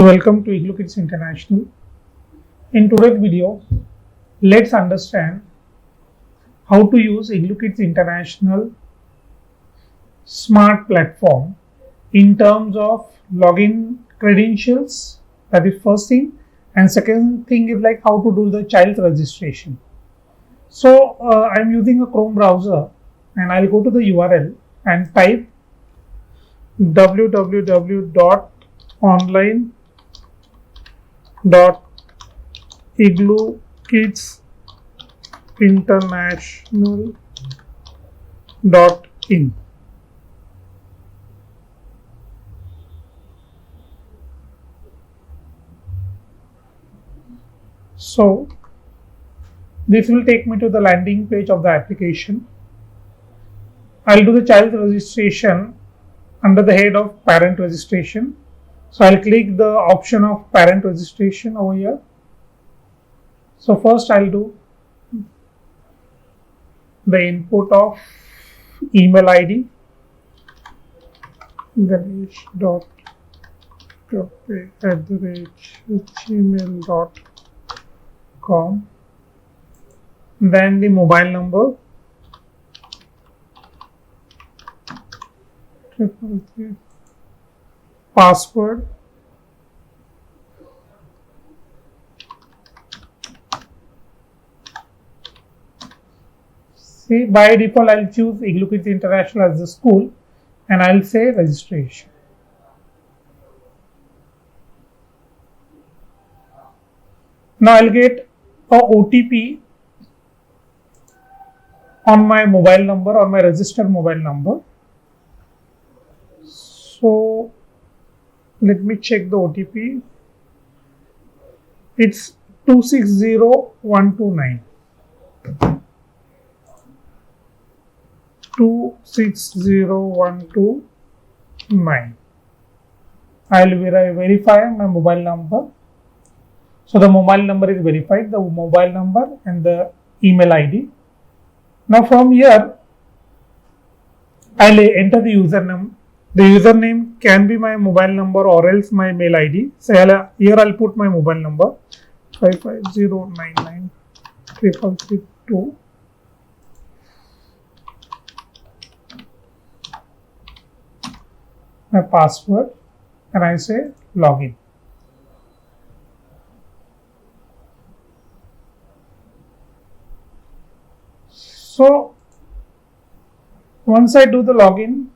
Welcome to Igloo Kids International. In today's video, let's understand how to use Igloo Kids International smart platform in terms of login credentials. That is first thing, and second thing is like how to do the child registration. So I'm using a Chrome browser, and I'll go to the URL and type www.online.iglooKidsInternational.in. So this will take me to the landing page of the application. I'll do the child registration under the head of parent registration. So I'll click the option of parent registration over here. So first I'll do the input of email ID ganesh.kappe@gmail.com, then the mobile number 333, password, see by default I'll choose Igloo Kids International as the school and I'll say registration. Now I'll get a OTP on my mobile number, on my registered mobile number. So let me check the OTP. It's 260129. 260129. I'll verify my mobile number. So the mobile number is verified, the mobile number and the email ID. Now from here, I'll enter the username. The username can be my mobile number or else my mail ID. So here I'll put my mobile number 550993432. My password and I say login. So once I do the login,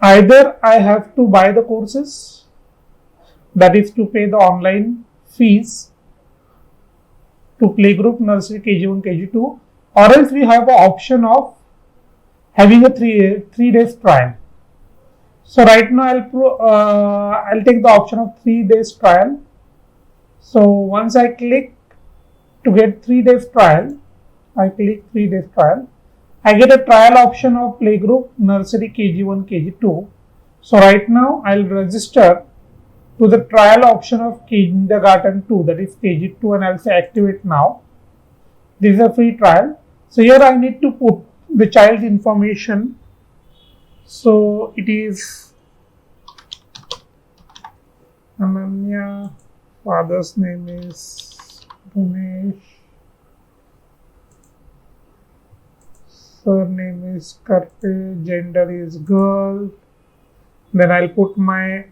either I have to buy the courses, that is to pay the online fees to playgroup, nursery, KG1, KG2, or else we have an option of having a three days trial. So right now I'll take the option of 3 days trial. So once I click to get 3 days trial, I click 3 days trial. I get a trial option of playgroup, nursery, KG1, KG2. So right now I'll register to the trial option of kindergarten 2, that is KG2, and I'll say activate now. This is a free trial. So here I need to put the child's information. So it is Ananya, father's name is Ganesh, surname is Karpe, gender is girl. Then I'll put my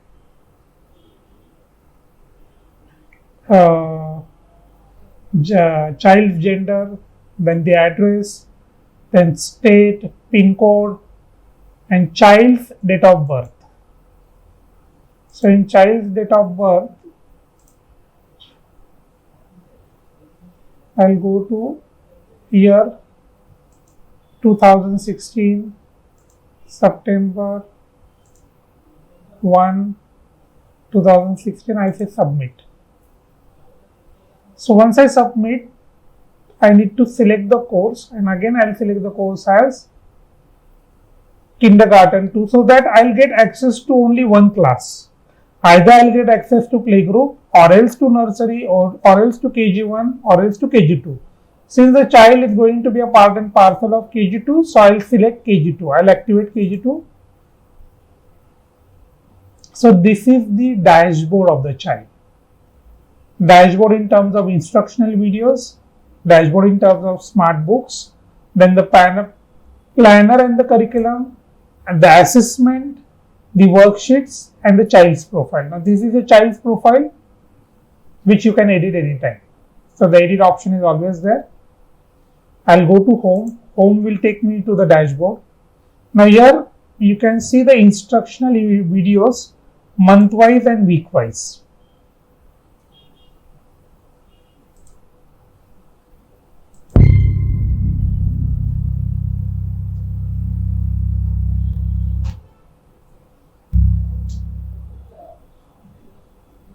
child's gender, then the address, then state, pin code, and child's date of birth. So in child's date of birth, I'll go to year 2016, September 1, 2016, I say submit. So once I submit, I need to select the course, and again I'll select the course as kindergarten 2, so that I'll get access to only one class. Either I'll get access to playgroup, or else to nursery, or else to KG1, or else to KG2. Since the child is going to be a part and parcel of KG2, so I'll select KG2. I'll activate KG2. So this is the dashboard of the child. Dashboard in terms of instructional videos, dashboard in terms of smart books, then the planner and the curriculum, and the assessment, the worksheets, and the child's profile. Now this is a child's profile which you can edit anytime. So the edit option is always there. I'll go to home. Home will take me to the dashboard. Now here you can see the instructional videos month-wise and week-wise.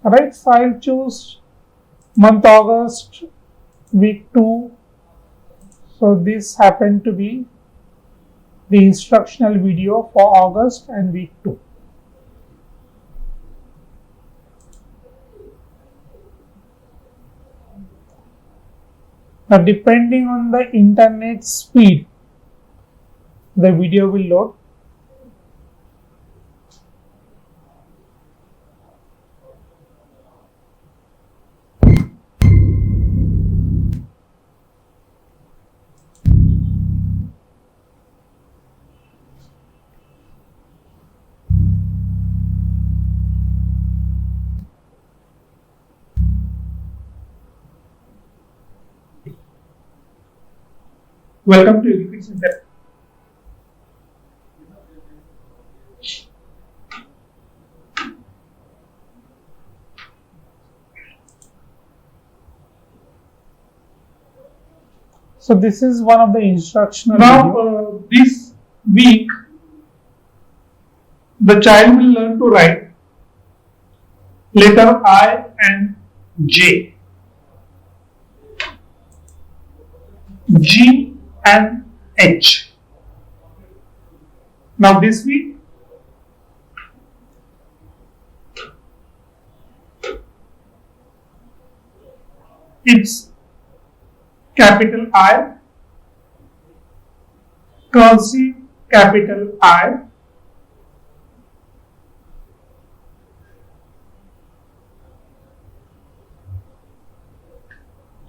Alright, so I'll choose month August, week 2. So this happened to be the instructional video for August and week 2. Now depending on the internet speed, the video will load. Welcome to Education Center. So this is one of the instructional. Now this week the child will learn to write letter I and J, G and H. Now this week it's capital I, cursive capital I,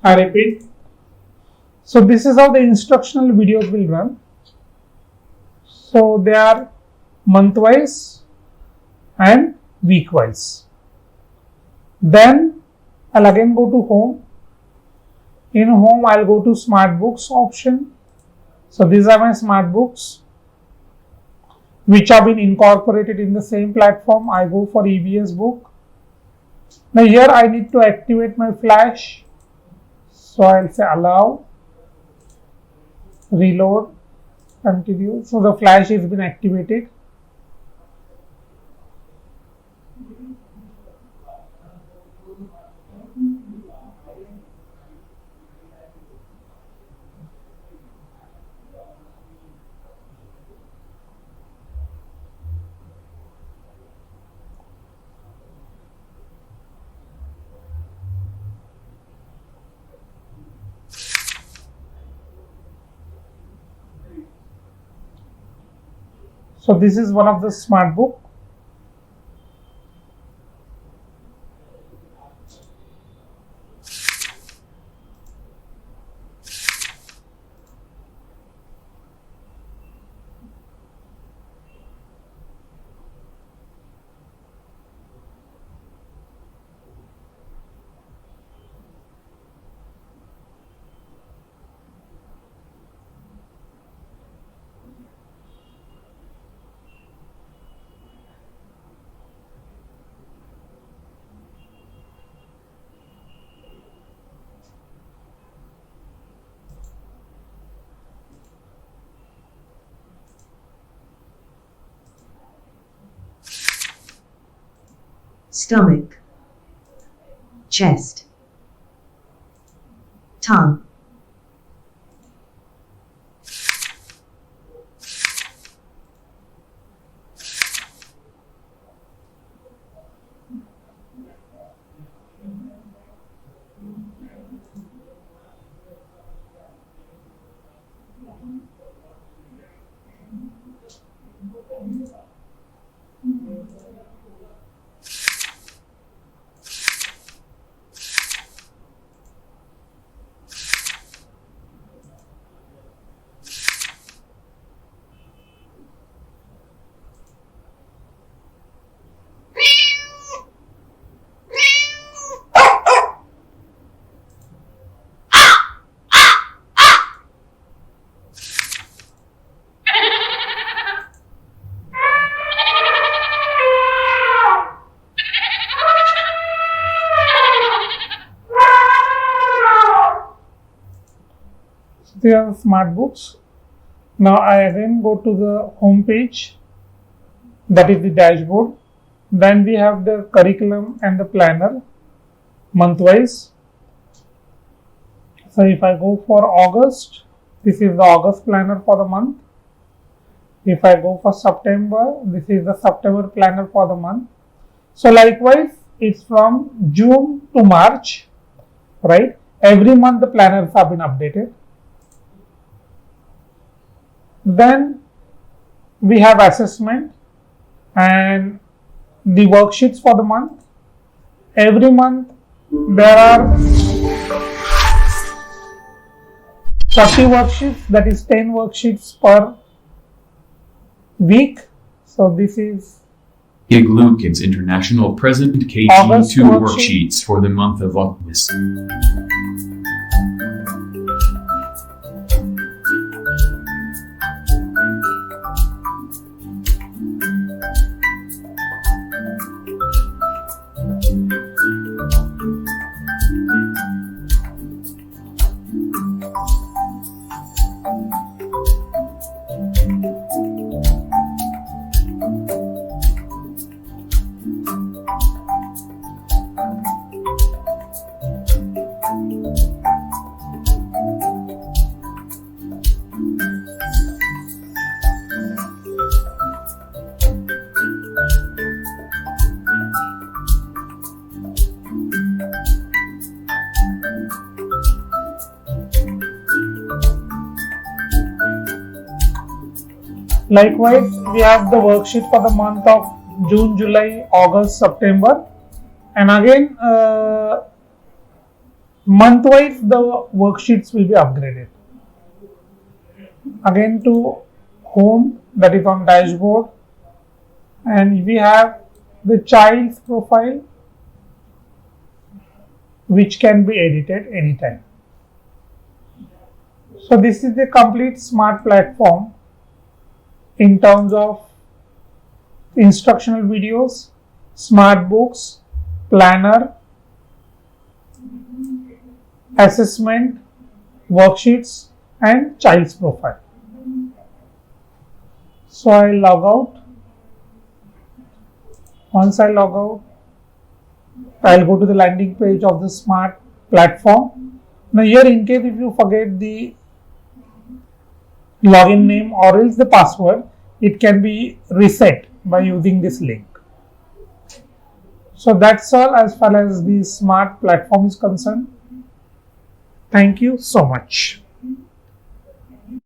I repeat. So this is how the instructional videos will run. So they are month-wise and week-wise. Then I'll again go to home. In home, I'll go to smart books option. So these are my smart books which have been incorporated in the same platform. I go for EBS book. Now here I need to activate my flash. So I'll say allow, reload, continue. So the flash has been activated. So this is one of the smart book. Stomach, chest, tongue, These are the smart books. Now I again go to the home page, that is the dashboard. Then we have the curriculum and the planner month-wise. So if I go for August, this is the August planner for the month. If I go for September, this is the September planner for the month. So likewise, it's from June to March, right? Every month the planners have been updated. Then we have assessment and the worksheets for the month. Every month there are 40 worksheets, that is 10 worksheets per week. So this is Igloo Kids International present August KG2 worksheet. worksheets for the month of August. Likewise, we have the worksheet for the month of June, July, August, September, and again month-wise the worksheets will be upgraded. Again to home, that is on dashboard, and we have the child's profile which can be edited anytime. So this is the complete smart platform in terms of instructional videos, smart books, planner, assessment, worksheets, and child's profile. So I log out. Once I log out, I'll go to the landing page of the smart platform. Now here, in case if you forget the login name or else the password, it can be reset by using this link. So that's all as far as the smart platform is concerned. Thank you so much.